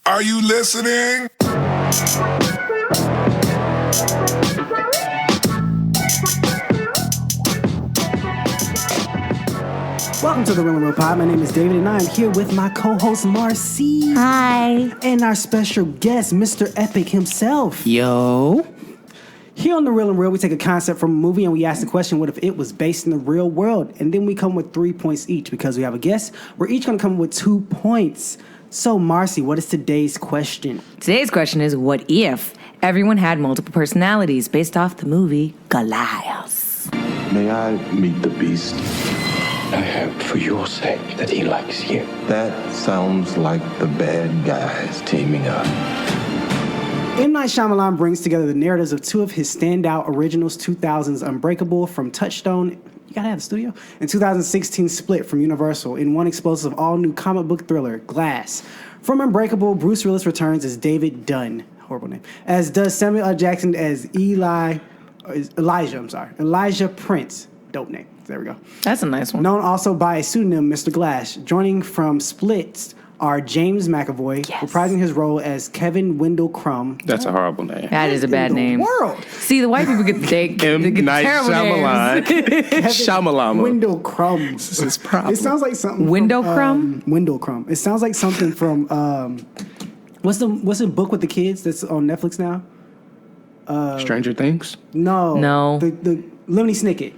Are you listening? Welcome to the Real and Real Pod. My name is David, and I am here with my co-host Marcy. Hi. And our special guest, Mr. Epic himself. Yo. Here on the Real and Real, we take a concept from a movie and we ask the question, what if it was based in the real world? And then we come with 3 points each. Because we have a guest, we're each going to come with 2 points. So, Marcy, what is today's question? Today's question is, what if everyone had multiple personalities based off the movie Goliath? May I meet the beast? I hope for your sake that he likes you. That sounds like the bad guys teaming up. M. Night Shyamalan brings together the narratives of 2 of his standout originals, 2000's Unbreakable from Touchstone, you gotta have a studio, and 2016 Split from Universal in one explosive all-new comic book thriller, Glass. From Unbreakable, Bruce Willis returns as David Dunn, horrible name, as does Samuel L. Jackson as Elijah Prince, dope name. There we go. That's a nice one. Known also by a pseudonym, Mr. Glass. Joining from Split are James McAvoy, reprising his role as Kevin Wendell Crumb. That's a horrible name. That is a bad name. World. See, the white people get the take. M. They get the Night terrible Shyamalan. names. Shamalama. Wendell Crumb. This is problem. It sounds like something. Window Crumb? Wendell Crumb. It sounds like something from what's the book with the kids that's on Netflix now? Stranger Things? No. The Lemony Snicket.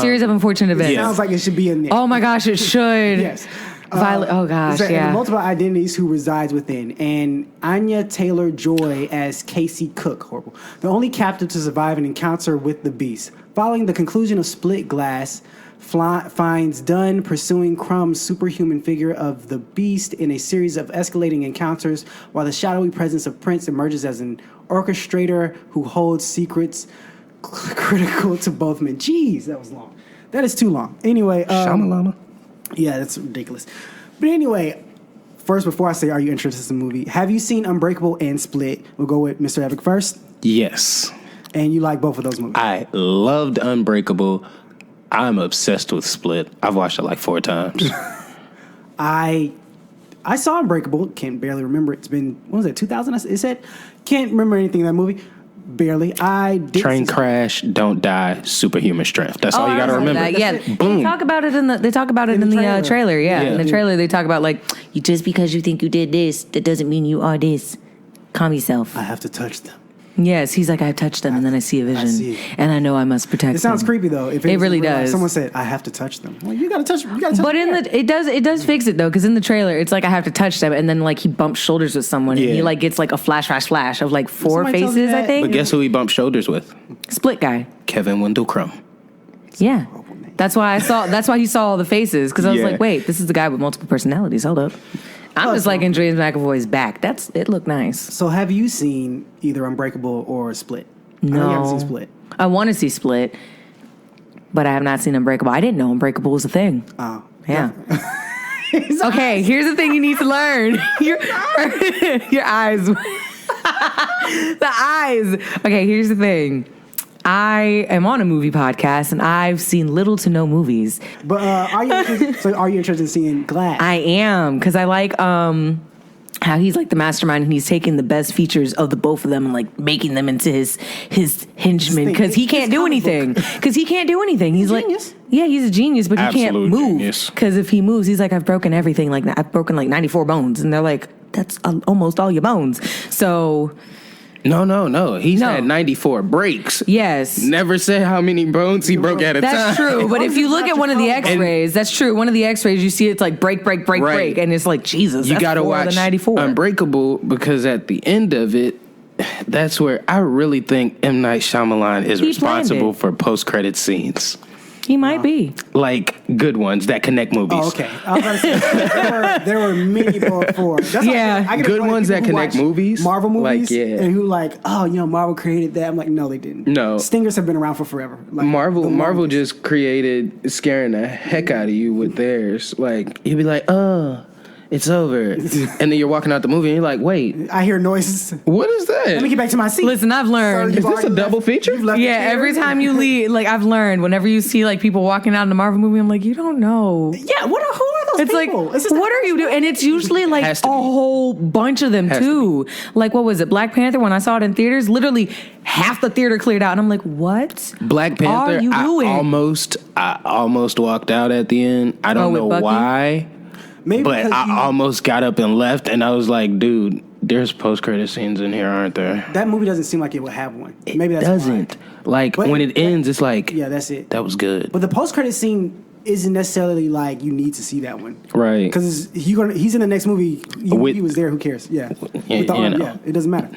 Series of unfortunate events. It sounds like it should be in there. Oh my gosh, it should. Yes. Violet. Oh gosh, and yeah. multiple identities who resides within, and Anya Taylor-Joy as Casey Cook. Horrible. The only captive to survive an encounter with the beast. Following the conclusion of Split, Glass finds Dunn pursuing Crumb's superhuman figure of the beast in a series of escalating encounters, while the shadowy presence of Prince emerges as an orchestrator who holds secrets critical to both men. Jeez, that was long. That is too long. Anyway, Shamalama? yeah, that's ridiculous. But anyway, first, before I say, are you interested in the movie? Have you seen Unbreakable and Split? We'll go with Mr. Epic first. Yes. And you like both of those movies? I loved Unbreakable. I'm obsessed with Split. I've watched it like 4 times. I saw Unbreakable. Can't barely remember. It's been, what was it, 2000? It said? Can't remember anything in that movie. Barely. I did. Train crash, don't die, superhuman strength. That's all you got to remember. That. Yeah, Boom. They talk about it in the trailer. Yeah, in the trailer they talk about like, you just because you think you did this, that doesn't mean you are this. Calm yourself. I have to touch them. Yes, he's like, I touched them, and then I see a vision, and I know I must protect them. It sounds creepy though. If it really does. Someone said, "I have to touch them." Well, you gotta touch. You gotta touch. But it does fix it though, because in the trailer, it's like I have to touch them, and then like he bumps shoulders with someone, and he like gets like a flash of like 4 faces. I think. But guess who he bumped shoulders with? Split guy. Kevin Wendell Crumb. Yeah. That's why he saw all the faces, because I was Yeah. like, wait, this is the guy with multiple personalities. Hold up. I'm just liking James McAvoy's back. It looked nice. So have you seen either Unbreakable or Split? No. I know you haven't seen Split. I want to see Split, but I have not seen Unbreakable. I didn't know Unbreakable was a thing. Oh. Yeah. Okay, here's the thing you need to learn. Your eyes. The eyes. Okay, here's the thing. I am on a movie podcast, and I've seen little to no movies. But are you interested in seeing Glass? I am, because I like how he's like the mastermind, and he's taking the best features of the both of them and like making them into his henchmen, because he can't do anything. He's like, genius. yeah, he's a genius, but he can't Absolute move. genius. Because if he moves, he's like, I've broken everything. Like I've broken like 94 bones, and they're like, that's almost all your bones. So. No. He's had 94 breaks. Yes. Never said how many bones he broke at a time. That's true. But if you look at one of the X-rays, that's true. One of the X-rays, you see it's like break, and it's like, Jesus, You got to watch 94. Unbreakable, because at the end of it, that's where I really think M. Night Shyamalan is He responsible planned it. for post-credit scenes. He might be. Like good ones that connect movies. Oh, okay. I was about to say, there were many before. That's Yeah. I get Good a ones people that who connect watch movies. Marvel movies, Like, yeah. and who like, Marvel created that. I'm like, no, they didn't. No. Stingers have been around for forever. Like, Marvel just created scaring the heck out of you with theirs. Like, you'd be like, it's over. And then you're walking out the movie and you're like, wait, I hear noises. what is that? Let me get back to my seat. Listen, I've learned. Sir, Is this a double feature? You've left Yeah, the every theater. time you leave, like I've learned, whenever you see like people walking out in the Marvel movie, I'm like, you don't know. Yeah, who are those those It's like, people. It's just what are you doing? And it's usually like Has a to be. whole bunch of them Has to too. Like, what was it? Black Panther, when I saw it in theaters, literally half the theater cleared out. And I'm like, what? Black Panther. Are you doing? I almost walked out at the end. I don't with know Bucky? why, Maybe but because I almost got up and left, and I was like, dude, there's post-credit scenes in here, aren't there? that movie doesn't seem like it would have one. Maybe It that's doesn't. why. Like But when it ends, it's like, Yeah, that's it. that was good. But the post-credit scene isn't necessarily like you need to see that one. Right. Because he's in the next movie. With- He was there. Who cares? Yeah. Yeah, With the you arm, know. yeah, it doesn't matter.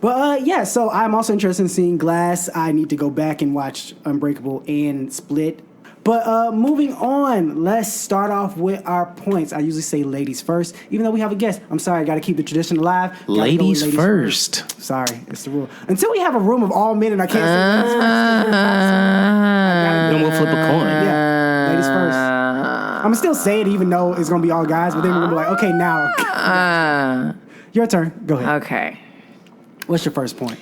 But yeah, so I'm also interested in seeing Glass. I need to go back and watch Unbreakable and Split. But moving on, let's start off with our points. I usually say ladies first, even though we have a guest. I'm sorry, I got to keep the tradition alive. Gotta go with Ladies first. Sorry, it's the rule. Until we have a room of all men and I can't say ladies first. Then we'll flip a coin. Yeah, ladies first. I'm gonna still say it even though it's gonna be all guys, but then we're gonna be like, okay, now your turn. Go ahead. Okay. What's your first point?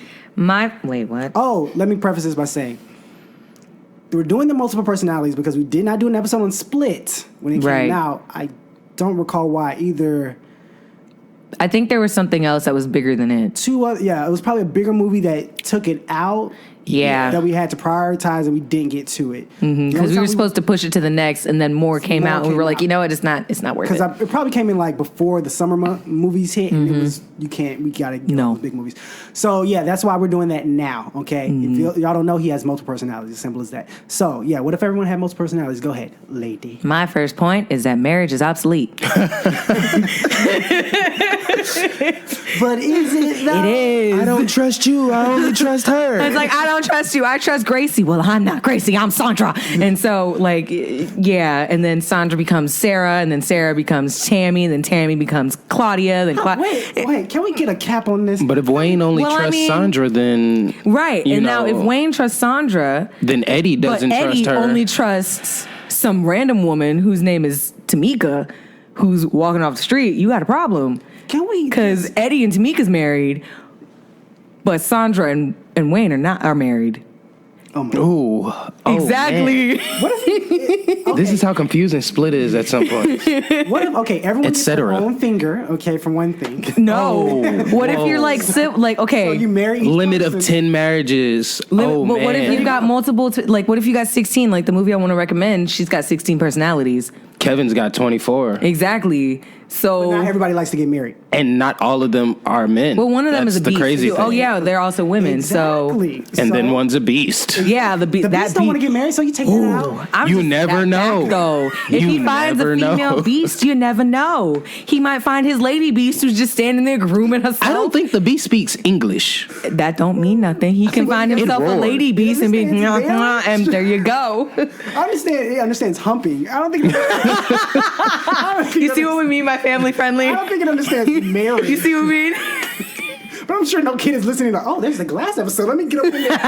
Wait, what? Oh, let me preface this by saying we're doing the multiple personalities because we did not do an episode on Split when it Right. came out. I don't recall why either. I think there was something else that was bigger than it. It was probably a bigger movie that took it out. Yeah. that we had to prioritize and we didn't get to it. Because we were supposed to push it to the next, and then more came More out, and we came were like, out. you know what? It's not worth it. Because it probably came in like before the summer movies hit, and it was we gotta get No. all the big movies. So yeah, that's why we're doing that now. Okay, if y'all don't know, he has multiple personalities. As simple as that. So yeah, what if everyone had multiple personalities? Go ahead, lady. My first point is that marriage is obsolete. But is it though? It is. I don't trust you. I only trust her. It's like, I don't trust you. I trust Gracie. Well, I'm not Gracie. I'm Sandra. And so, like, yeah. And then Sandra becomes Sarah, and then Sarah becomes Tammy, and then Tammy becomes Claudia. Then Wait, can we get a cap on this? But if Wayne only Well, I trusts mean- Sandra, then Right. you And now, if know, Wayne trusts Sandra, then Eddie but doesn't Eddie trust her. only trusts some random woman whose name is Tamika, who's walking off the street, you got a problem. Can we? Because Eddie and Tamika's married, but Sandra and Wayne are married. Oh my. Ooh, oh, Exactly. man. What if? This is how confusing Split is at some point. What if? Okay, everyone Et gets their cetera. own finger. Okay, for one thing. No. What if you're like, okay. So you marry each Limit of person. 10 marriages. But Man. what if you've got multiple, what if you got 16? Like the movie I want to recommend, she's got 16 personalities. Kevin's got 24. Exactly. So, Not everybody likes to get married. And not all of them are men. well, one of them That's is a the beast. crazy too. thing. Oh yeah, they're also women. Exactly. And then So, one's a beast. So yeah, the the beasts don't want to get married, so you take that out. I'm You just never that know. back, though. If You he finds a never female know. beast, you never know. He might find his lady beast who's just standing there grooming herself. I don't think the beast speaks English. That don't mean nothing. He can find himself a roars. lady beast and be, understands marriage. and there you go. I understand. He understands humping. I don't think. I don't think You see what we mean by family friendly? I don't think it understands marriage. You see what we mean? But I'm sure no kid is listening to, oh, there's the Glass episode. Let me get up in there.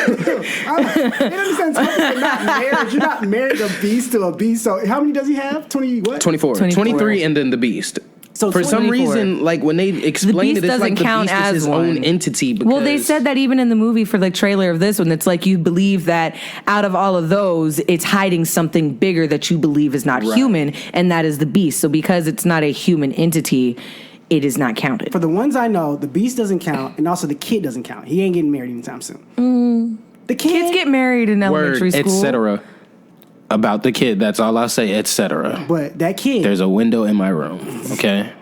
It understands humping, but not marriage. You're not married a beast to a beast. So how many does he have? 20 what? 24. 24. 23 and then the beast. So for some 24. reason, like when they explained beast it, it's doesn't like the count beast is as his one. own entity. Because Well, they said that even in the movie for the trailer of this one, it's like you believe that out of all of those, it's hiding something bigger that you believe is not human, and that is the beast. So because it's not a human entity, it is not counted. For the ones I know, the beast doesn't count, and also the kid doesn't count. He ain't getting married anytime soon. The kid, Kids get married in word, elementary school. etc. About the kid. That's all I'll say, etc. but that kid. There's a window in my room. Okay.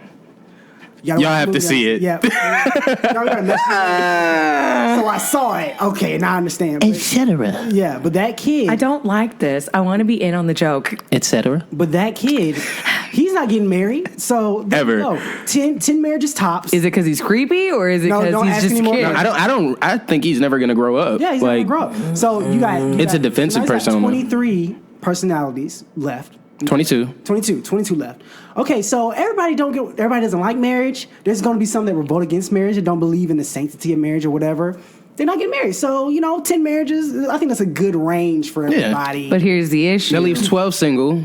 Y'all Y'all have to see it. Yeah. Y'all gotta mess with it. So I saw it. Okay, now I understand. But, Etc. yeah, but that kid. I don't like this. I want to be in on the joke. Etc. But that kid, he's not getting married. So there Ever. you go. 10 marriages tops. Is it because he's creepy, or is it No, because don't he's ask just a anymore. kid? No, I think he's never gonna grow up. Yeah, he's like, not gonna grow up. So you got. It's a defensive you guys got persona. 23 personalities left. 22. 22 left. Okay, so everybody doesn't like marriage. There's going to be some that revolt against marriage and don't believe in the sanctity of marriage or whatever. they're not getting married. So, 10 marriages, I think that's a good range for everybody. But here's the issue. That leaves 12 single.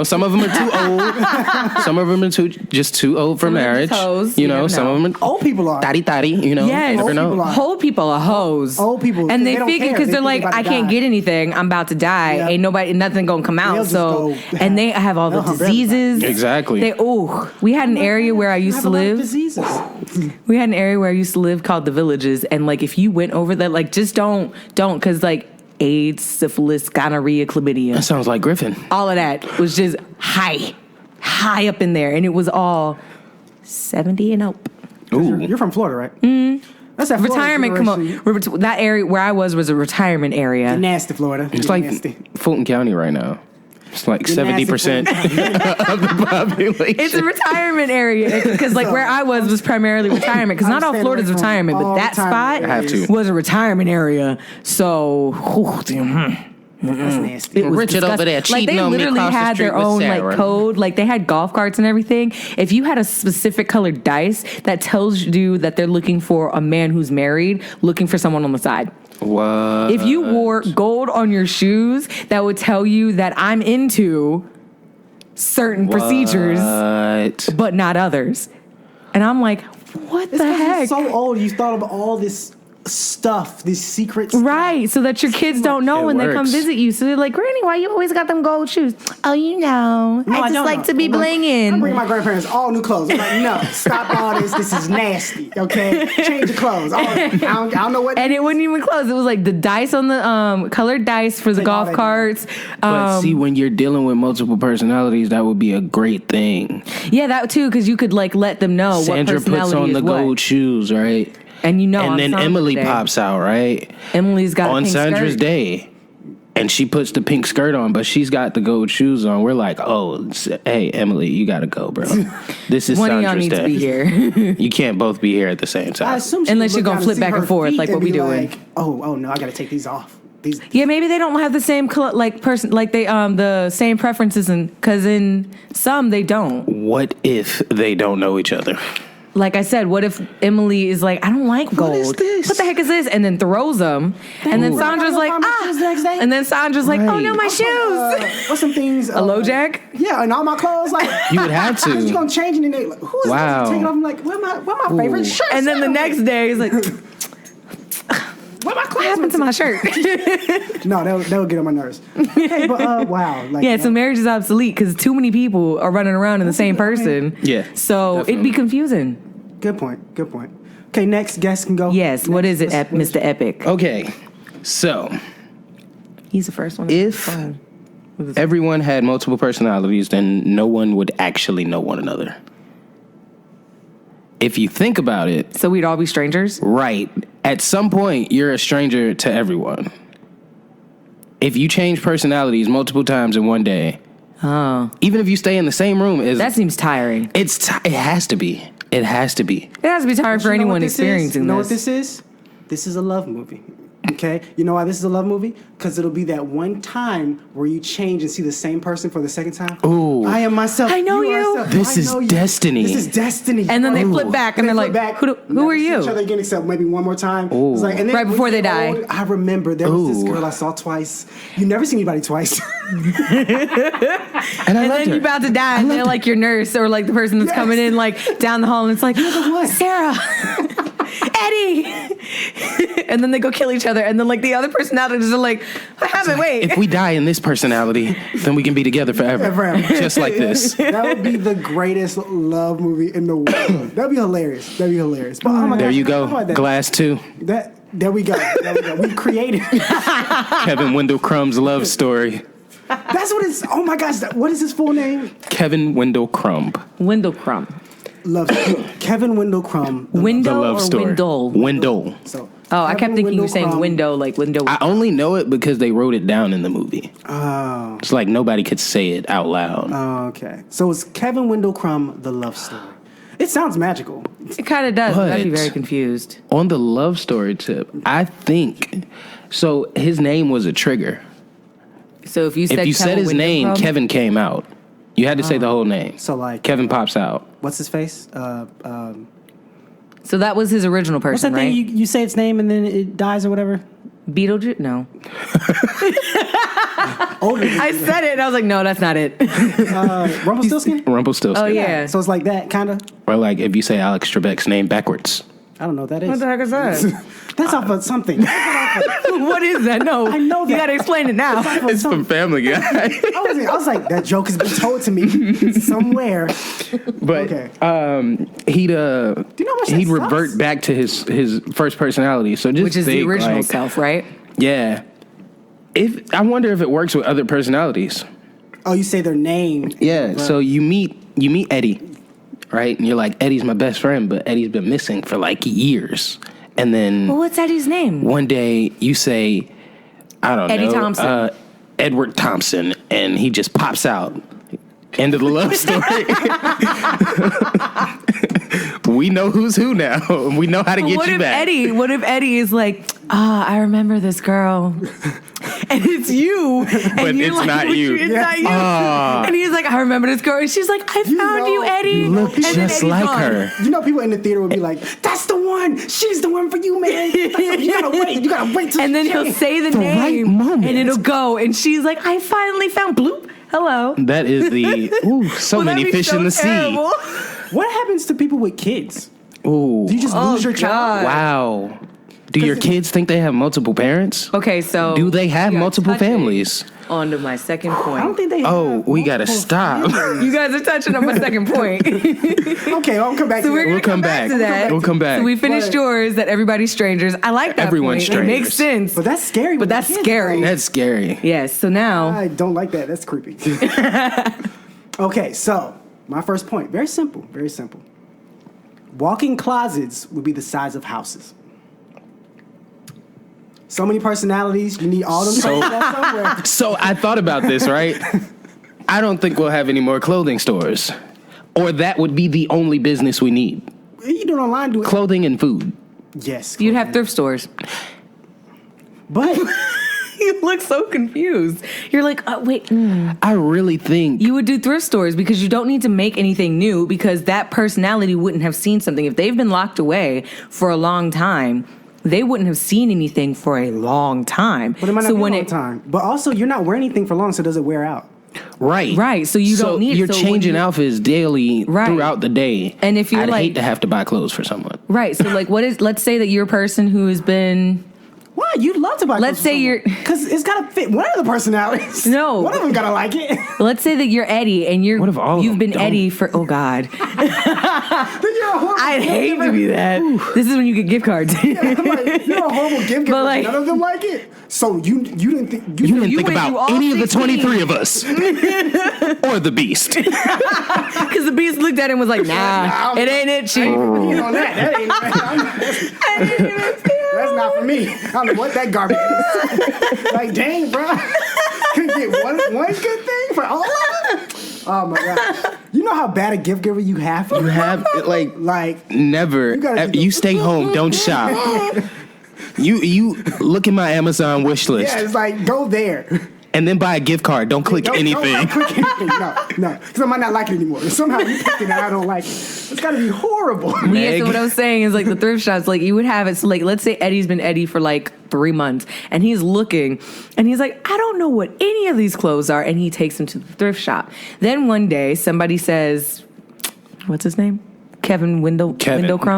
Some of them are too old. Some of them are too old for Some of them marriage. just hoes. You You know, never some know. of them are Old people are. tatty, Yes, you never Old know. people are. Old people are hoes. Old people, and they they don't figure care. because They they're think like, about I to can't die. get anything. I'm about to die. Yeah. Ain't nothing gonna come They'll out. just So, go- and they have all the They'll hump everybody. diseases. Exactly. We had an area where I used have to a lot of live. diseases. We had an area where I used to live called the Villages, and like if you went over that, like just don't, because like AIDS, syphilis, gonorrhea, That chlamydia, sounds like Griffin. all of that was just high up in there, and it was all 70 and up. You're from Florida, right? Mm. That's that Florida Retirement, come on. generation. That area where I was a retirement area. Nasty Florida. It's You're like nasty. Fulton County right now. It's like You're nasty 70% Florida. of the population. It's a retirement area because, like, where I was primarily retirement. Because not all staying Florida's away from retirement, but all that retirement spot areas. Have to. was a retirement area. So, That's nasty. it was Richard over disgusting. there Like cheating they on me literally across the had their street with own Sarah. like code. Like they had golf carts and everything. If you had a specific colored dice that tells you that they're looking for a man who's married, looking for someone on the side. What? If you wore gold on your shoes, that would tell you that I'm into certain procedures, What? but not others. And I'm like, what It's the 'cause you're heck? so old. You thought of all this stuff, these secrets. Right, so that your kids don't know It when they come works. visit you. So they're like, Granny, why you always got them gold shoes? Oh, I No, just don't like know. to be I'm bringing blinging. my grandparents all new clothes. I'm like, no, stop all this. This is nasty. Okay, change the clothes. I don't know what. And it wouldn't even close. It was like the dice on the colored dice for the Take all golf that carts. But see, when you're dealing with multiple personalities, that would be a great thing. Yeah, that too, because you could like let them know Sandra what personality puts on is the what. gold shoes, right? And you know, And on then Sandra's Emily day, pops out, right? Emily's got a On pink Sandra's skirt. day. And she puts the pink skirt on, but she's got the gold shoes on. We're like, hey, Emily, you got to go, bro. This is One of y'all Sandra's need day. to be here. You can't both be here at the same I time. assume she Unless would you're look gonna down flip see back her and forth feet like what and we be doing. Like, oh no, I got to take these off. These. Yeah, maybe they don't have the same the same preferences, and because in some they don't. What if they don't know each other? Like I said, what if Emily is like, I don't like gold. is this? What the heck is this? And then throws them, and then Ooh. Sandra's like, Find my shoes the next day? and then Sandra's like, oh no, my shoes. What's some things? A low jack? Yeah, and all my clothes. Like You would have to. You gonna change it and they like, who is Wow. this? Take it off. I'm like, where my favorite shirt? And then the next day he's like, where my what clothes? happened to my shirt? No, they'll get on my nerves. Okay, but wow, like Yeah, so marriage is obsolete because too many people are running around in the same person. Yeah, So it'd definitely. be confusing. Good point. Okay, next guest can go. Yes. What is it, Next, Mr. Epic? Okay, so He's the first one. if everyone had multiple personalities, then no one would actually know one another. If you think about it, So we'd all be strangers? right, at some point, you're a stranger to everyone. If you change personalities multiple times in one day, even if you stay in the same room, That seems tiring. it has to be. It has to be. It has to be tiring for You know anyone what this is? experiencing You know what this. this is? This is a love movie. Okay, you know why this is a love movie? Because it'll be that one time where you change and see the same person for the second time. Ooh. I am myself. I know are you. yourself. This I is know you. destiny. This is destiny. And then they Ooh. flip back and they're flip like, who never are see you? Each other again, except maybe one more time. It's like, and then Right when before you they get die. old, I remember there was this Ooh. girl I saw twice. You never see anybody twice. And I And loved then her. you're about to die, and they're like your nurse or like the person that's Yes. coming in like down the hall, and it's like, one. Sarah, Eddie, and then they go kill each other, and then like the other personalities are like, what happened? Wait, If we die in this personality, then we can be together forever. Forever. Just like this. That would be the greatest love movie in the world. That'd be hilarious. But oh my There gosh, you how go. about that? Glass 2. There we go. We created. Kevin Wendell Crumb's love story. That's what it's. Oh my gosh. What is his full name? Kevin Wendell Crumb. Wendell Crumb, Love Kevin Wendell Crumb. The Window love or story. Wendell? Wendell. So. Oh, I kept Kevin thinking you were Wendell saying Crumb. window, like window. I only know it because they wrote it down in the movie. Oh. It's like nobody could say it out loud. Okay. So it's Kevin Wendell Crumb, the love story. It sounds magical. It kind of does. But I'd be But- very confused. On the love story tip, I think so. His name was a trigger. So if you said If you said Kevin his Wendell name, Crumb- Kevin came out. You had to say the whole name. So like Kevin pops out. what's his face? So that was his original What's person, that right? thing you say its name and then it dies or whatever? Beetlejuice? No. Older. I said it and I was like, no, that's not it. Rumpelstiltskin? Rumpelstiltskin. Oh, yeah. So it's like that, kind of. Or like if you say Alex Trebek's name backwards. I don't know what that is. What the heck is that? That's off of something. What is that? No. I know that. You got to explain it now. It's from Family Guy. I was like, that joke has been told to me somewhere. But Okay. He'd you know how much that he'd sucks? revert back to his first personality. So just Which is the think, original like, self, right? Yeah. I wonder if it works with other personalities. Oh, you say their name. Yeah. Right. So you meet Eddie, right? And you're like, Eddie's my best friend, but Eddie's been missing for like years. And then Well, what's Eddie's name? one day you say, I don't Eddie know, Thompson. Edward Thompson, and he just pops out. End of the love story. We know who's who now. We know how to get What you if back. What if Eddie is like, I remember this girl. And it's you. And But you're it's like, not you. It's not you. And he's like, I remember this girl. And she's like, I found you, Eddie. You look And then just Eddie's like gone. her. You know, people in the theater will be like, "That's the one. She's the one for you, man. You gotta wait. You gotta wait till." And then he'll say the right name. moment. And it'll go. And she's like, I finally found Bloop. Hello. That is the so Well, that'd many be fish so in the terrible. What happens to people with kids? sea. Ooh. Do you just lose your child? Wow. Do your kids think they have multiple parents? Okay, so. Do they have we are multiple touching families? On to my second I don't point. think they. Oh, have we gotta multiple stop. families. You guys are touching on my second point. Okay, I'll come back So to we're that. gonna We'll come back. to that. We'll come back. So we finished But- yours that everybody's strangers. I like that. Everyone's point. It makes strangers. sense. But that's scary. But with that's kids, scary. though. That's scary. Yes. So now. I don't like that. That's creepy. Okay, so my first point. Very simple. Very simple. Walk-in closets would be the size of houses. So many personalities. You need all them So- somewhere. So I thought about this, right? I don't think we'll have any more clothing stores. Or that would be the only business we need. You do it online. Do it. Clothing and food. Yes. You'd have thrift stores. But You look so confused. You're like, wait. I really think You would do thrift stores because you don't need to make anything new because that personality wouldn't have seen something. If they've been locked away for a long time, they wouldn't have seen anything for a long time. But it might not be a long time. But also, you're not wearing anything for long, so does it wear out? Right, so you don't need it. You're So when changing you- outfits daily Right. throughout the day. And if you're I'd like- hate to have to buy clothes for someone. Right, so like let's say that you're a person who has been Why? You'd love to buy. Let's say you're- because it's gotta fit one of the personalities. No. one of them gotta like it. let's say that you're Eddie and What if all of you've them been don't? Eddie for oh god. Then you're a horrible I'd gift hate to giver. be that. This is when you get gift cards. I'm like, you're a horrible gift giver. like- None of them like it. So you didn't think You didn't you think went through about all any of the 16. 23 of us. Or the beast. Because the beast looked at him and was like, nah, it ain't it, chief. You know that ain't. That's not for me. I don't know what that garbage is. Like, dang, bro. Couldn't get one good thing for all of them? Oh my god. You know how bad a gift giver you have? You have, Like, never. gotta do You the- stay home. Don't shop. You look at my Amazon wish list yeah, it's like, go there. and then buy a gift card. Don't click Don't anything. click anything. No. Because I might not like it anymore. Somehow you picked it and I don't like it. It's gotta be horrible. Yeah, Meg. so what I was saying is like the thrift shops, like you would have it. So like, let's say Eddie's been Eddie for like 3 months, and he's looking, and he's like, I don't know what any of these clothes are, and he takes them to the thrift shop. Then one day, somebody says, "What's his name? Kevin Windlecrum."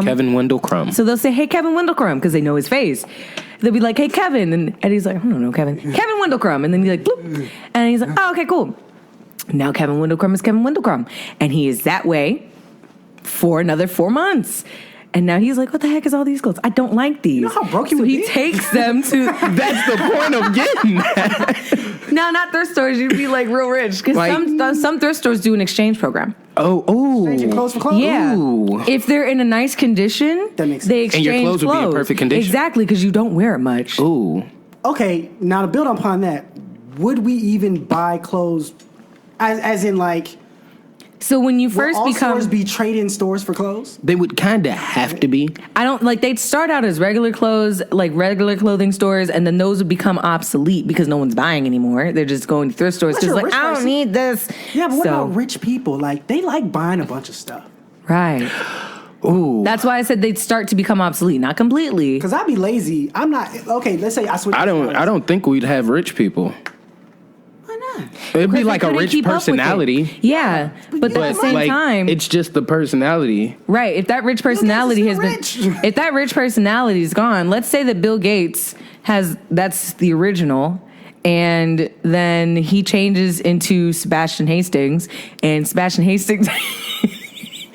Kevin Windlecrum. So they'll say, "Hey, Kevin Windlecrum," because they know his face. They'll be like, "Hey, Kevin," and Eddie's like, "I don't know, Kevin. Kevin Windlecrum," and then he's like, "Bloop," and he's like, "Oh, okay, cool." Now Kevin Windlecrum is Kevin Windlecrum, and he is that way for another 4 months. And now he's like, what the heck is all these clothes? I don't like these. You know how broke you so would he be? takes them to That's the point of getting that. no, not thrift stores. You'd be like real rich because Like- some thrift stores do an exchange program. Changing Oh. clothes for clothes? Yeah, Ooh. if they're in a nice condition, That makes they sense. exchange And your clothes would be in perfect condition. Exactly, because you don't wear it much. Ooh. Okay, now to build upon that, would we even buy clothes as in like So when you will first all become, stores be trade-in stores for clothes? They would kind of have to be. I don't like they'd start out as regular clothes, like regular clothing stores, and then those would become obsolete because no one's buying anymore. They're just going to thrift stores Unless because you're a like rich I don't person. need this. Yeah, but what So- about rich people? Like they like buying a bunch of stuff. Right. Ooh. That's why I said they'd start to become obsolete, not completely. Because I'd be lazy. I'm not. Okay, let's say I switch. I don't think we'd have rich people. Why not? It'd be Because like they a couldn't rich keep up with it. personality. Yeah, but at the same like, time, it's just the personality. right? If that rich personality has been, rich. if that rich personality is gone, let's say that Bill Gates that's the original, and then he changes into Sebastian Hastings, and Sebastian Hastings.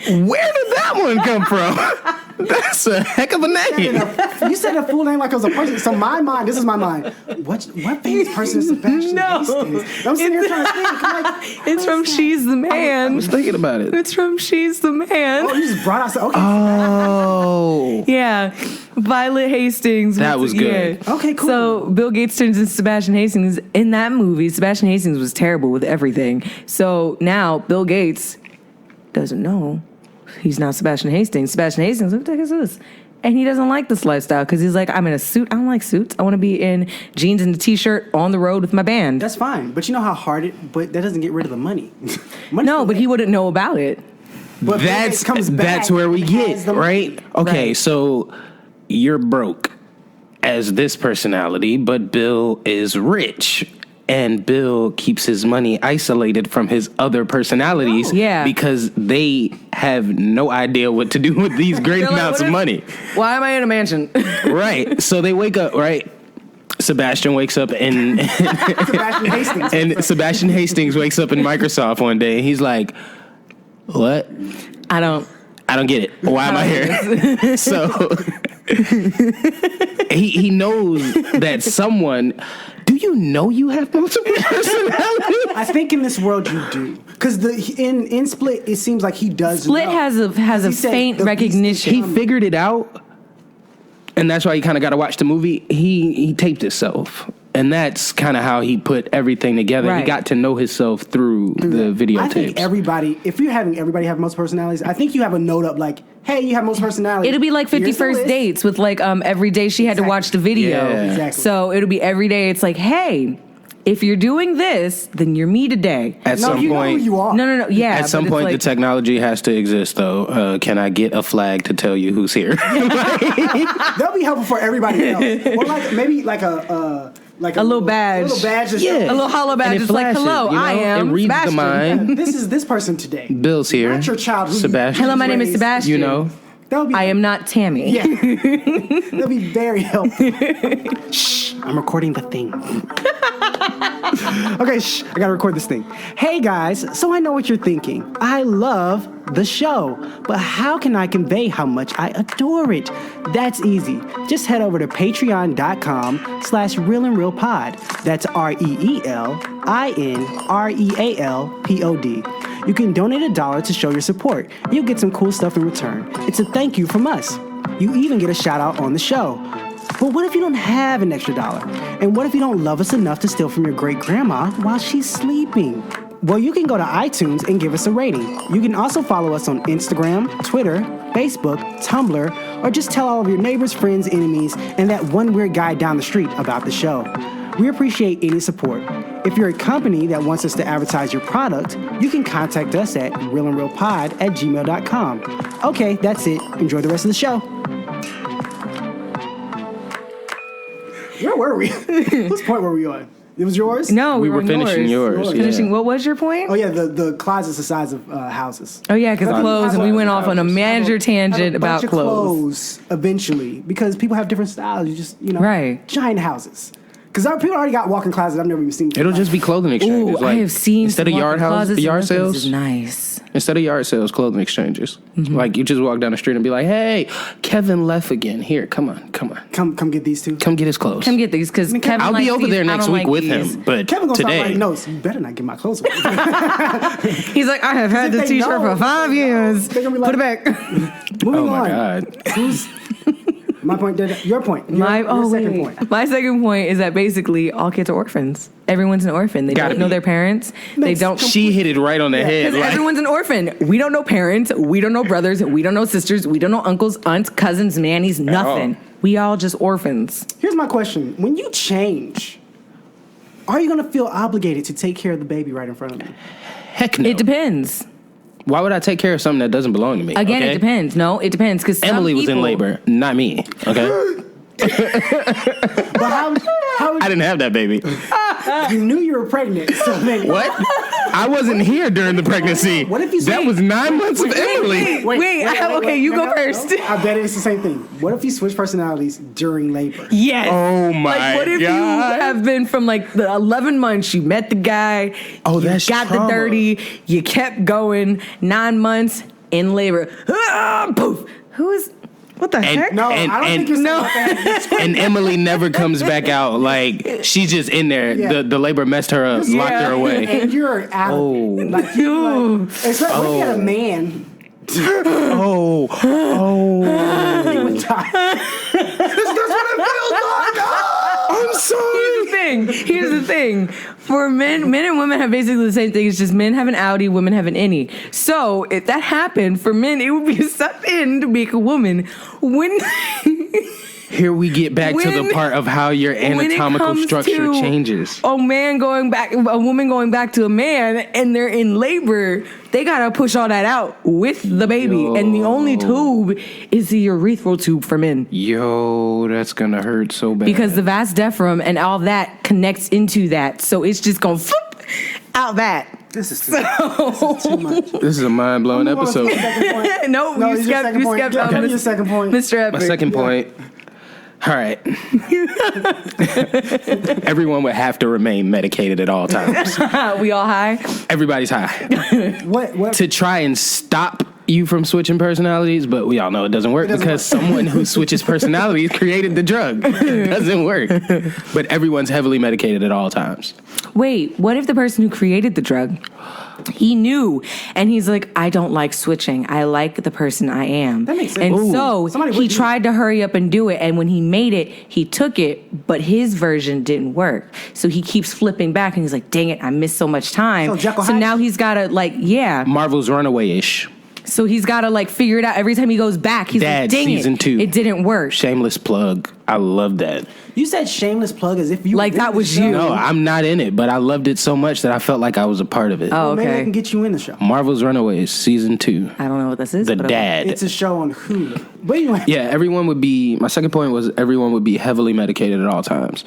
Where did that one come from? That's a heck of a name. You said a full name like it was a person. So my mind, this is my mind. What famous person is Sebastian No. Hastings? I'm sitting here trying to think. I'm like, It's from She's the I Man. was thinking about it. It's from She's the Man. oh, you just brought out. Okay. Oh. Yeah, Violet Hastings. That was good. Yeah. Okay, cool. So Bill Gates turns into Sebastian Hastings. In that movie, Sebastian Hastings was terrible with everything. So now Bill Gates doesn't know he's not Sebastian Hastings. Sebastian Hastings, what the heck is this? And he doesn't like this lifestyle because he's like, I'm in a suit. I don't like suits. I want to be in jeans and a t-shirt on the road with my band. That's fine, but you know how hard it. But that doesn't get rid of the money. No, but he wouldn't know about it. But That's it comes back that's where we and get, has the right? Okay, Right. so you're broke as this personality, but Bill is rich. And Bill keeps his money isolated from his other personalities Yeah. because they have no idea what to do with these great They're like, amounts what of if- money. Why am I in a mansion? Right. So they wake up, right? Sebastian wakes up and Sebastian Hastings. and Sebastian Hastings wakes up in Microsoft one day and he's like, "What? I don't. I don't get it. Why am I here?" So he knows that someone. Do you know you have multiple personalities? I think in this world you do, because in Split it seems like he does. Split know. has a He said faint the beast recognition. He figured it out, and that's why he kind of got to watch the movie. He taped himself, and that's kind of how he put everything together. He Right. got to know himself through the videotapes. I think everybody, if you're having everybody have most personalities, I think you have a note up like, hey, you have most personalities. It'll be like 50 Here's the First list. Dates with like every day she had to watch the video. Yeah. Exactly. So it'll be every day. It's like, hey, if you're doing this, then you're me today. At No, some you point, know who you are. No. Yeah. at but some it's point, like, the technology has to exist. Though, can I get a flag to tell you who's here? That'll be helpful for everybody else. Or like maybe like a little badge. A little badge. Just Yeah. a little hollow badge And it is like, flashes, hello, you know? I am It reads the Sebastian. mind. This is this person today. Bill's here. Not your child. who you Sebastian. Hello, my name is raised. Sebastian. You know. That'll be. I am not Tammy. Yeah. That'll be very helpful. Shh. I'm recording the thing. Okay, shh. I gotta record this thing. Hey guys, so I know what you're thinking. I love the show, but how can I convey how much I adore it? That's easy. Just head over to patreon.com/realandrealpod. That's REELINREALPOD. You can donate $1 to show your support. You'll get some cool stuff in return. It's a thank you from us. You even get a shout out on the show. But what if you don't have an extra dollar? And what if you don't love us enough to steal from your great grandma while she's sleeping? Well, you can go to iTunes and give us a rating. You can also follow us on Instagram, Twitter, Facebook, Tumblr, or just tell all of your neighbors, friends, enemies, and that one weird guy down the street about the show. We appreciate any support. If you're a company that wants us to advertise your product, you can contact us at realandrealpod@gmail.com. Okay, that's it. Enjoy the rest of the show. Where were we? Whose point were we on? It was yours? No, We were on finishing yours. Yours. yeah. Finishing. What was your point? Oh, yeah, the closets the size of houses. Oh yeah, because of clothes, and we went off on a major tangent Have a about bunch of clothes. eventually, because people have different styles. You just, Right. giant houses. Because people already got walk-in closets I've never even seen. It'll just be clothing exchanges. Ooh, I have seen instead of some yard walk-in house, closets, yard and that place sales. is nice. Instead of yard sales, clothing exchanges. Mm-hmm. Like you just walk down the street and be like, "Hey, Kevin left again. Here, come on. Come get these two. Come get his clothes." Come get these because Kevin. I'll be likes over these, there I next don't week like with these. him, but Kevin gonna start today, writing notes. You better not get my clothes away. He's like, I have had If this they T-shirt know, for 5 years. they're gonna be Put it like- back. Moving oh my on. god, Who's my point? Your point. Your second point. My second point is that basically all kids are orphans. Everyone's an orphan. They Gotta don't know be. their parents. They Makes don't. she hit it right on the head. Because Like, everyone's an orphan. We don't know parents. We don't know brothers. We don't know sisters. We don't know uncles, aunts, cousins, nannies. Nothing. We all just orphans. Here's my question: when you change, are you gonna feel obligated to take care of the baby right in front of you? heck no. It depends. Why would I take care of something that doesn't belong to me? Again, okay? it depends. No, it depends because Emily was in labor, not me. Okay, But how I didn't have that baby. you knew you were pregnant? So then, What? I wasn't here during the pregnancy. What if you that say- was 9 months of Emily? Okay, you go first. I bet it's the same thing. What if you switch personalities during labor? Yes. Oh my Like, what if God. you have been from like the 11 months, you met the guy, Oh, you that's got trauma. the dirty, you kept going, 9 months in labor. Poof. Who is, what the heck? No, I don't think you're no. saying that. And Emily never comes back out. Like, she's just in there. Yeah. The labor messed her up, locked her away. And you're out of it. Like, you like, it's like, what if you had a man? Oh, He would die. That's what it feels like. I'm sorry. Here's the thing. For men and women have basically the same thing. It's just men have an outie, women have an innie. So if that happened for men, it would be sucked in to make a woman. When Here we get back to the When- part of how your when it anatomical comes structure to changes. a woman going back to a man, and they're in labor, they gotta push all that out with the baby, and the only tube is the urethral tube for men. Yo, that's gonna hurt so bad. Because the vas deferens and all that connects into that. So it's just going to flip out that. This is too much. this is a mind-blowing episode. No, No, you it's your skipped second point. Mr. Give me your second point. Mr. Epic. My second point. All right. Everyone would have to remain medicated at all times. We all high? Everybody's high. What? To try and stop you from switching personalities, but we all know it doesn't work because someone who switches personalities created the drug. It doesn't work. But everyone's heavily medicated at all times. Wait, what if the person who created the drug, he knew, and he's like, I don't like switching. I like the person I am. That makes sense. And Ooh. so Somebody he would do tried to hurry up and do it, and when he made it, he took it, but his version didn't work. So he keeps flipping back, and he's like, dang it, I missed so much time. So Jekyll So Hyde? now he's got to, like, yeah. Marvel's Runaway-ish. So he's got to, like, figure it out. Every time he goes back, he's Dad, like, dang season it, 2. it didn't work. Shameless plug. I love that. You said shameless plug as if you Like were in that the was show. you. No, I'm not in it, but I loved it so much that I felt like I was a part of it. Oh, Maybe I okay. can get you in the show. Marvel's Runaways, season 2. I don't know what this is. The but okay. Dad. It's a show on Hulu. But anyway, Yeah, everyone would be. My second point was everyone would be heavily medicated at all times.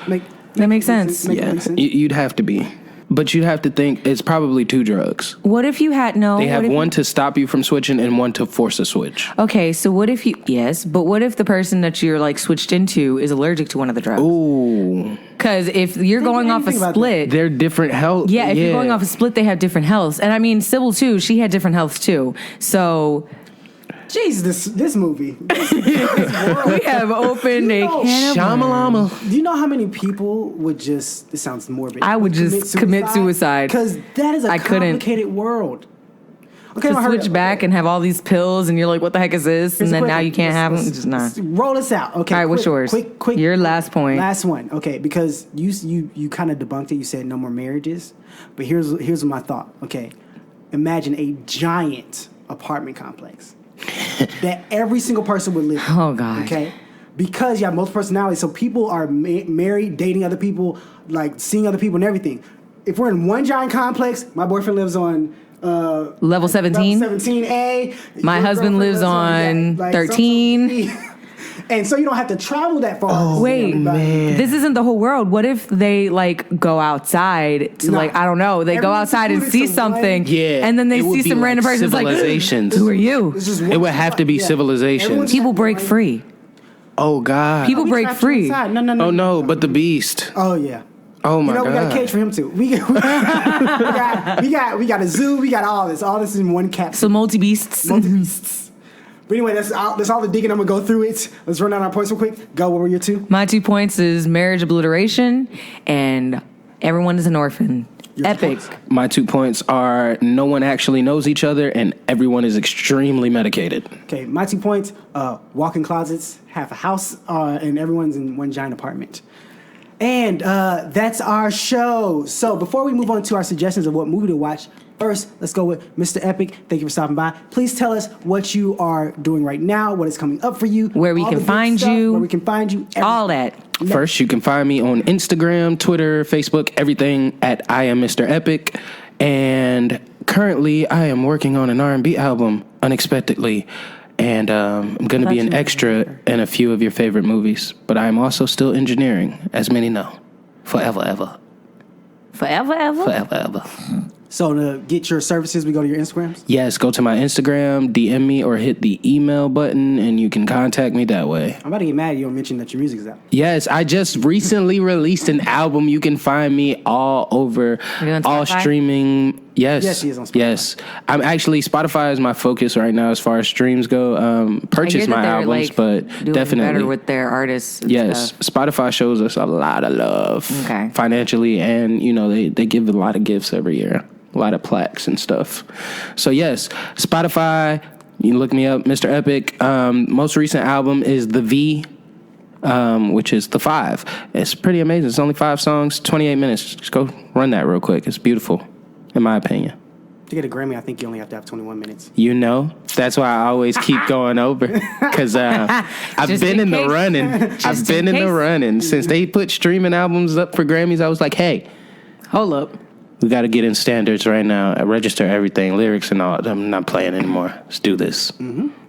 That makes sense. Make it Yeah, make sense. you'd have to be, but you'd have to think it's probably 2 drugs. What if you had no? They have what if one to stop you from switching and one to force a switch. Okay, so what if you? Yes, but what if the person that you're like switched into is allergic to one of the drugs? Ooh, Because if you're going off a think about split, they're different health. yeah, if you're going off a split, they have different healths, and I mean Sybil too. She had different healths too. So Jesus, this movie. we have opened a know, can of Shamalama. Do you know how many people would just? This sounds morbid. I would just commit suicide. Because that is a I couldn't. complicated world. Okay, to now hurry switch up. back and have all these pills, and you're like, what the heck is this? Here's And a then quick now one. you can't have them. Let's- Just not. let's roll this out. Okay. All right, what's yours? Quick. Your last point. Last one. Okay, because you kind of debunked it. You said no more marriages, but here's my thought. Okay, imagine a giant apartment complex that every single person would live in. Oh, God. Okay, because you have multiple personalities, so people are married, dating other people, like seeing other people and everything. If we're in one giant complex, my boyfriend lives on. Level 17. 17A. My Your husband girlfriend lives on 13. And so you don't have to travel that far. Oh, Wait, this isn't the whole world. What if they like go outside to No. like I don't know? They go Everyone's outside and secluded see to something, one- Yeah, and then they it would see be some like random person. It's like, civilizations. who are you? It would have to be civilizations. People break free. Oh God. People break free. No. Oh no, but the beast. Oh yeah. Oh my You know, we got a God. cage for him too. We got a zoo. We got all this. All this in one capsule. So multi beasts. Beasts. But anyway, that's all the digging. I'm gonna go through it. Let's run down our points real quick. Go. What were your 2? My 2 points is marriage obliteration and everyone is an orphan. Epic. My 2 points are no one actually knows each other and everyone is extremely medicated. Okay, my 2 points. Walk-in closets, half a house, and everyone's in one giant apartment. And that's our show. So before we move on to our suggestions of what movie to watch, first, let's go with Mr. Epic. Thank you for stopping by. Please tell us what you are doing right now, what is coming up for you, Where we all can the good find stuff, you. where we can find you, All that. First, you can find me on Instagram, Twitter, Facebook, everything at I am Mr. Epic. And currently I am working on an R&B album unexpectedly, and I'm going to be an extra in a few of your favorite movies. But I am also still engineering, as many know. Forever, ever. Forever, ever? Forever, ever. So to get your services, we go to your Instagrams? Yes, go to my Instagram, DM me, or hit the email button, and you can contact me that way. I'm about to get mad you don't mention that your music's out. Yes, I just recently released an album. You can find me all over, you on all Spotify? streaming. Yes, Yes, he is on Spotify. Yes, I'm actually Spotify is my focus right now as far as streams go. Purchase my albums, but doing definitely better with their artists. And yes, stuff. Spotify shows us a lot of love, Okay. financially, and they give a lot of gifts every year, a lot of plaques and stuff. So yes, Spotify. You can look me up, Mr. Epic. Most recent album is The V. Which is The 5. It's pretty amazing. It's only 5 songs, 28 minutes. Just go run that real quick. It's beautiful, in my opinion. To get a Grammy, I think you only have to have 21 minutes. That's why I always keep going over, because I've Just been in in the case. running. I've been in the case. running since they put streaming albums up for Grammys. I was like, hey, Hold up. we got to get in standards right now. I register everything, lyrics and all. I'm not playing anymore. Let's do this.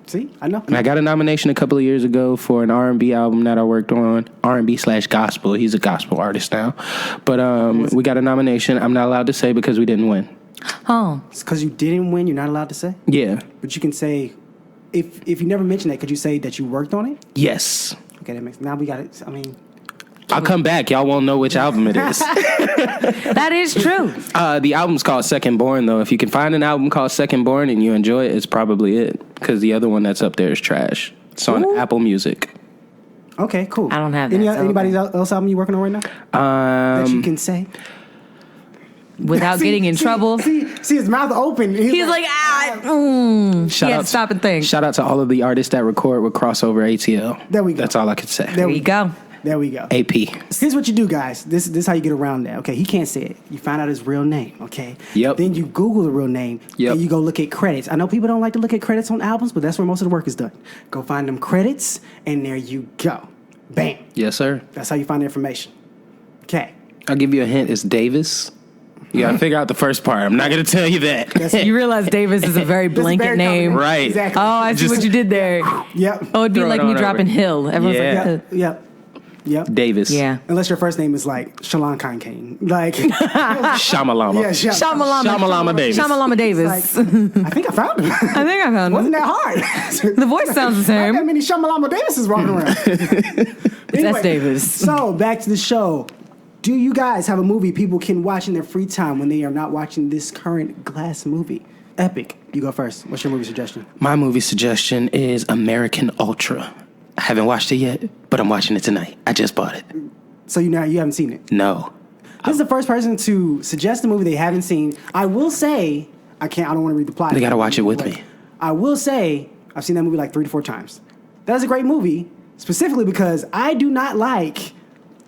See? I know. And I got a nomination a couple of years ago for an R&B album that I worked on, R&B/gospel. He's a gospel artist now. But we got a nomination. I'm not allowed to say because we didn't win. Oh. It's because you didn't win, you're not allowed to say? Yeah. But you can say, if you never mentioned that, could you say that you worked on it? Yes. Okay, that makes, now we got it. I mean, I'll come back. Y'all won't know which album it is. That is true. The album's called Second Born, though. If you can find an album called Second Born and you enjoy it, it's probably it. Because the other one that's up there is trash. It's on Apple Music. okay, cool. I don't have that, so- Anybody else album you working on right now? That you can say? Without getting in trouble. See his mouth open. He's like, Shout he had out to stop and think. Shout out to all of the artists that record with Crossover ATL. There we go. That's all I could say. There you go. There we go. AP. Here's what you do, guys. This is how you get around that. Okay, he can't say it. You find out his real name. Okay. Yep. Then you Google the real name. Yep. And you go look at credits. I know people don't like to look at credits on albums, but that's where most of the work is done. Go find them credits, and there you go. Bam. Yes, sir. That's how you find the information. Okay. I'll give you a hint. It's Davis. You gotta figure out the first part. I'm not gonna tell you that. You realize Davis is a very blanket very name. common. Right. Exactly. Oh, I see Just- what you did there. Yep. Oh, it'd be Throw it like me on dropping over. Hill. Everyone's Yeah. like, Yep. Yep. Davis. yeah. Unless your first name is like Shalon Khan Kane. Like, Shamalama. yeah, Shamalama Davis. Shamalama Davis. Like, I think I found him. I think I found Wasn't him. that hard? The voice sounds the Not that same. many Shamalama Davises walking around. That's Davis. So back to the show. Do you guys have a movie people can watch in their free time when they are not watching this current Glass movie? Epic. You go first. What's your movie suggestion? My movie suggestion is American Ultra. I haven't watched it yet, but I'm watching it tonight. I just bought it. So you haven't seen it. No. This is the first person to suggest a movie they haven't seen. I will say, I don't want to read the plot. They gotta watch it with me. I will say, I've seen that movie like 3 to 4 times. That is a great movie, specifically because I do not like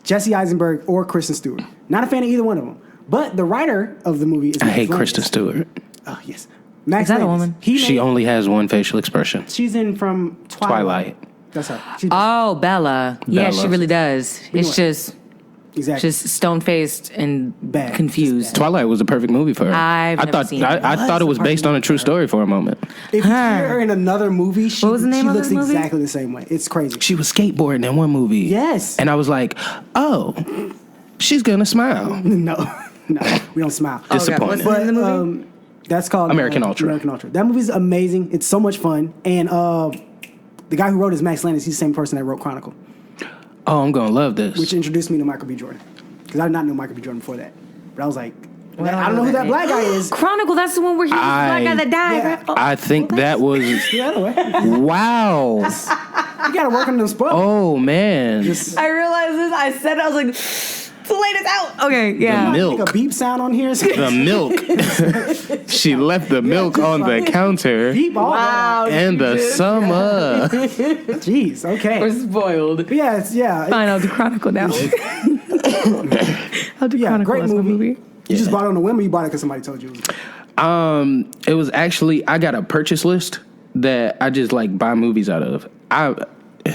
Jesse Eisenberg or Kristen Stewart. Not a fan of either one of them. But the writer of the movie is I Max hate Landis. Kristen Stewart. Oh, yes. Max Is that a Landis. woman? She only has one facial expression. She's in from Twilight. That's her. She- Oh, Bella. Yeah, Bella. she really does. It's just exactly. stone faced and Bad. confused. Just Twilight was a perfect movie for her. I've never thought seen it. I thought it was based on a true story for a moment. If you see her in another movie, she What was the name of looks the movie? exactly the same way. It's crazy. She was skateboarding in one movie. Yes. And I was like, oh, she's gonna smile. No, we don't smile. Disappointed. What's the name of the movie? That's called American Ultra. American Ultra. That movie's amazing. It's so much fun. And the guy who wrote it is Max Landis. He's the same person that wrote Chronicle, Oh, I'm gonna love this. which introduced me to Michael B. Jordan. Because I did not know Michael B. Jordan before that. But I was like, Well, I don't know who that black guy is. Chronicle, that's the one where he was the black guy that died. Yeah. right? Oh, I think that was The other way. wow. You gotta work on them spoilers. Oh man. I realized this. I said it. I was like, too late. It's out. Okay, yeah. milk. Make a beep sound on here. The milk. She left the milk on the counter Beep all Wow. and the summer. Jeez, okay. We're spoiled. But yeah, Fine, I'll do Chronicle now. I'll do Yeah, Chronicle great as my movie. movie. You just bought it on a whim or you bought it because somebody told you? It was actually I got a purchase list that I just like buy movies out of.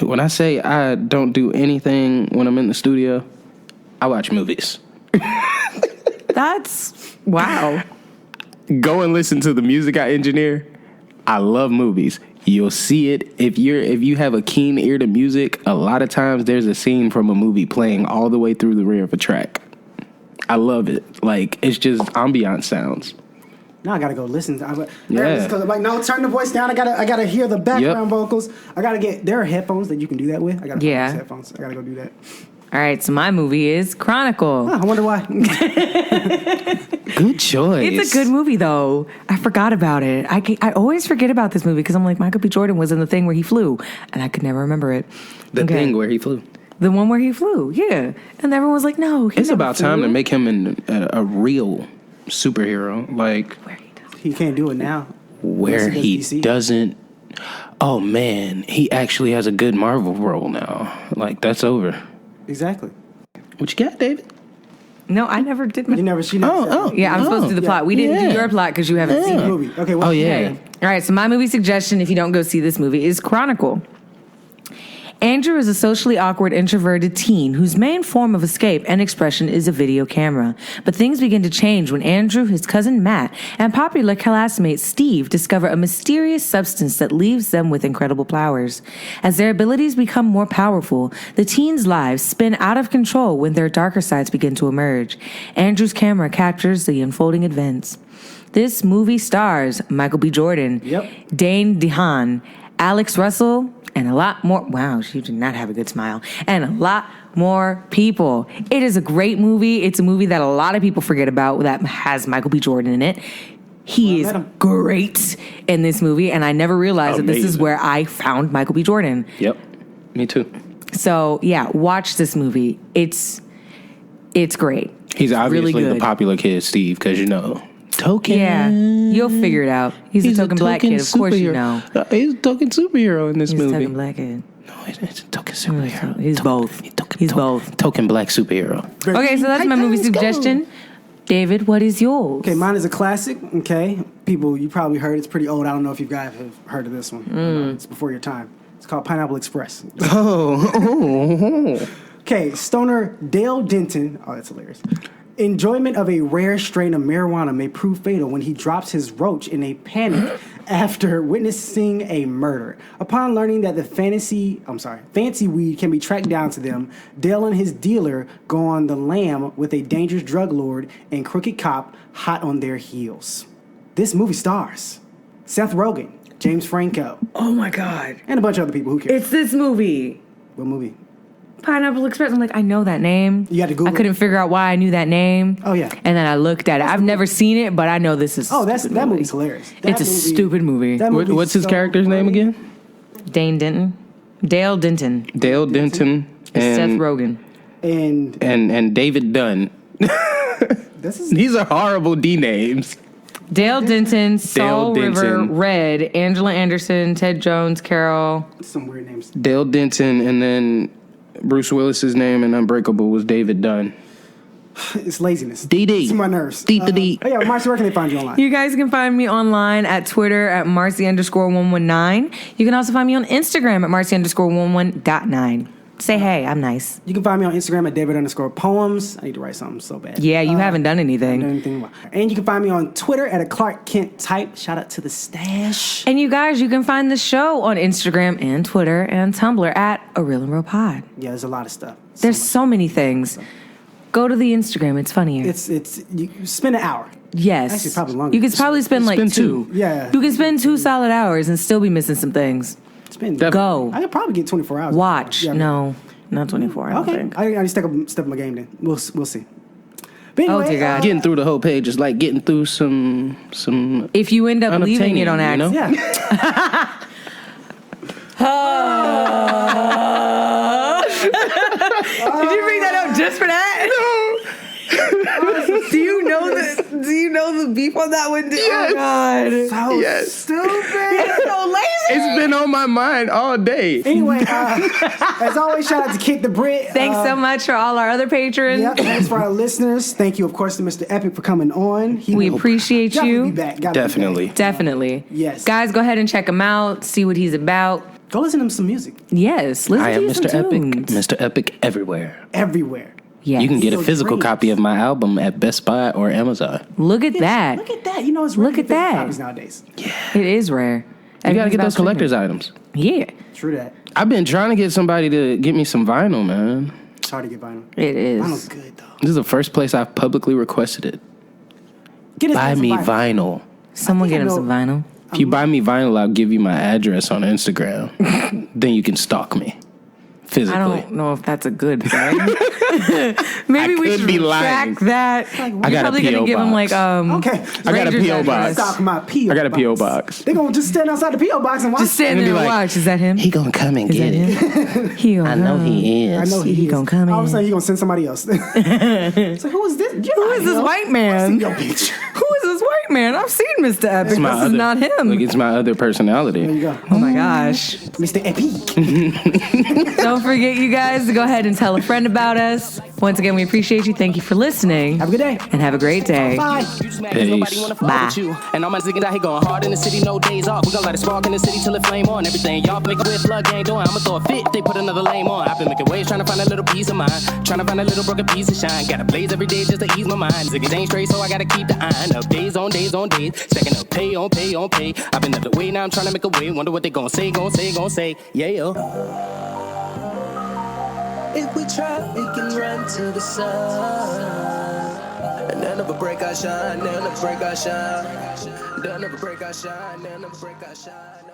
When I say I don't do anything when I'm in the studio, I watch movies. That's wow. Go and listen to the music I engineer. I love movies. You'll see it if you have a keen ear to music. A lot of times there's a scene from a movie playing all the way through the rear of a track. I love it. Like, it's just ambiance sounds. Now I gotta go listen. Yeah. Because I'm like, no, turn the voice down. I gotta hear the background vocals. I gotta get. There are headphones that you can do that with. I gotta Yeah. find these headphones. I gotta go do that. All right, so my movie is Chronicle. I wonder why. Good choice. It's a good movie, though. I forgot about it. I always forget about this movie because I'm like, Michael B. Jordan was in the thing where he flew, and I could never remember it. The Okay. thing where he flew. The one where he flew, yeah. And everyone was like, no, he It's never about time flew. to make him a real superhero. Like, Where he does. He can't do it now. where Unless he does DC. doesn't. Oh man, he actually has a good Marvel role now. Like, that's over. Exactly. What you got, David? No, I never did. She never said it. Yeah, I'm supposed to do the plot. We didn't do your plot because you haven't seen it. Movie. Okay. Well, Oh yeah. Okay. All right, so my movie suggestion, if you don't go see this movie, is Chronicle. Andrew is a socially awkward, introverted teen whose main form of escape and expression is a video camera. But things begin to change when Andrew, his cousin Matt, and popular classmate Steve discover a mysterious substance that leaves them with incredible powers. As their abilities become more powerful, the teens' lives spin out of control when their darker sides begin to emerge. Andrew's camera captures the unfolding events. This movie stars Michael B. Jordan, Yep. Dane DeHaan, Alex Russell, and a lot more. Wow, she did not have a good smile. And a lot more people. It is a great movie. It's a movie that a lot of people forget about that has Michael B. Jordan in it. He is met him. great in this movie, and I never realized that this is Amazing. where I found Michael B. Jordan. Yep. Me too. So yeah, watch this movie. It's great. He's obviously really the good. popular kid, Steve, because token. Yeah, you'll figure it out. He's a token black kid. Of course you know. He's a token superhero in this He's a movie. token black kid. No, it's a token superhero. He's both. He's both. Token black superhero. Okay, so that's my movie suggestion. David, what is yours? Okay, mine is a classic. Okay, people, you probably heard. It's pretty old. I don't know if you guys have heard of this one. It's before your time. It's called Pineapple Express. Okay, stoner Dale Denton. Oh, that's hilarious. Enjoyment of a rare strain of marijuana may prove fatal when he drops his roach in a panic after witnessing a murder. Upon learning that the fancy weed can be tracked down to them, Dale and his dealer go on the lam with a dangerous drug lord and crooked cop hot on their heels. This movie stars Seth Rogen, James Franco, Oh my God. and a bunch of other people. Who cares? It's this movie. What movie? Pineapple Express. I'm like, I know that name. You had to Google I couldn't it. figure out why I knew that name. Oh, yeah. And then I looked at it. I've never seen it, but I know this is. Oh, a stupid that movie. movie's hilarious. It's a stupid movie. that movie's What's his so character's name funny. again? Dane Denton. Dale Denton. Dale Denton Seth and Rogen. And David Dunn. this is These are horrible D names. Dale Denton, Saul River, Denton. Red, Angela Anderson, Ted Jones, Carol. some weird names. Dale Denton, and then Bruce Willis's name in Unbreakable was David Dunn. It's laziness. DD. It's my nerves. D. Oh yeah, Marcy, where can they find you online? You guys can find me online at Twitter at Marcy_119. You can also find me on Instagram at Marcy_11.9. Say hey, I'm nice. You can find me on Instagram at David_poems. I need to write something so bad. Yeah, you haven't done anything. Done anything about- And you can find me on Twitter at a Clark Kent type. Shout out to the stash. And you guys, you can find the show on Instagram and Twitter and Tumblr at A Real and Real Pod. Yeah, there's a lot of stuff. There's so many things. Go to the Instagram. It's funnier. It's you spend an hour. yes. actually probably longer. You could probably spend like Spend two. two. Yeah. You can spend 2 solid hours and still be missing some things. Spend Go. I could probably get 24 hours. Watch. Yeah, No, not 24, I don't Okay. think. I need to step my game then. We'll see. But Oh, anyway, dear God. Getting through the whole page is like getting through some. If you end up leaving it on Unobtainium, you know? accident. Yeah. Did you bring that up just for that? No. Do you know the beef on that one? Yes. Oh God. So Yes. stupid. So lazy. It's been on my mind all day. Anyway, as always, shout out to Kick the Brit. Thanks so much for all our other patrons. Yep, thanks for our listeners. Thank you, of course, to Mr. Epic for coming on. He We will appreciate definitely you. Be back. Gotta be Definitely. back. Definitely. Yes. Guys, go ahead and check him out. See what he's about. Go listen to some music Yes. Listen I to am some Mr. Epic. tunes. Mr. Epic everywhere. everywhere. Yes. You can get a Your physical dreams. copy of my album at Best Buy or Amazon. Look at that. Look at that. You know, it's rare Look to at get that. copies nowadays. It is rare. You gotta get those collector's items. Yeah, True that. I've been trying to get somebody to get me some vinyl, man. It's hard to get vinyl. it Vinyl's is. good, though. This is the first place I've publicly requested it. Get his Buy man some me vinyl. Someone I think get him I some know- vinyl. If you buy me vinyl, I'll give you my address on Instagram. Then you can stalk me physically. I don't know if that's a good thing. Maybe I we could should be lying. retract that. I You're got a probably gonna P.O. give him box. like Okay. I got a Rangers P.O. address. box. Stock my P.O. I got a P.O. box. They're going to just stand outside the P.O. box and watch. Just stand And there be and like, watch. Is that him? He gonna come and Is that get it. him? He gonna I know come. he is. I know He is. gonna come All of a in. sudden, you're going to send somebody else. It's like, who is this? Who is this white man? Yo, bitch. Who is this white man? I've seen Mr. Epic. It's my This is other- not him. Like, it's my other There personality. you go. Oh my gosh. Mr. Epic. Don't forget, you guys, to go ahead and tell a friend about us. Once again, we appreciate you. Thank you for listening. Have a good day. And have a great day. Bye. You just mad 'cause nobody wanna fuck Bye. with you. And all my niggas out here going hard in the city, no days off. We gon' light a spark in the city till it flame on. Everything y'all make a weird plug ain't doing. I'ma throw a fit if they put another lame on. I've been making waves trying to find a little piece of mind. Trying to find a little broken piece of shine. Gotta blaze every day just to ease my mind. Ziggas ain't straight, so I gotta keep the iron up. Days on days on days. Stacking up pay on pay on pay. I've been up the way, now I'm trying to make a way. Wonder what they gon' say, gon' say, gon' say. Yeah, yo. If we try, we can run to the sun. And they'll never break our shine, they'll never break our shine. They'll never break our shine, they'll never break our shine.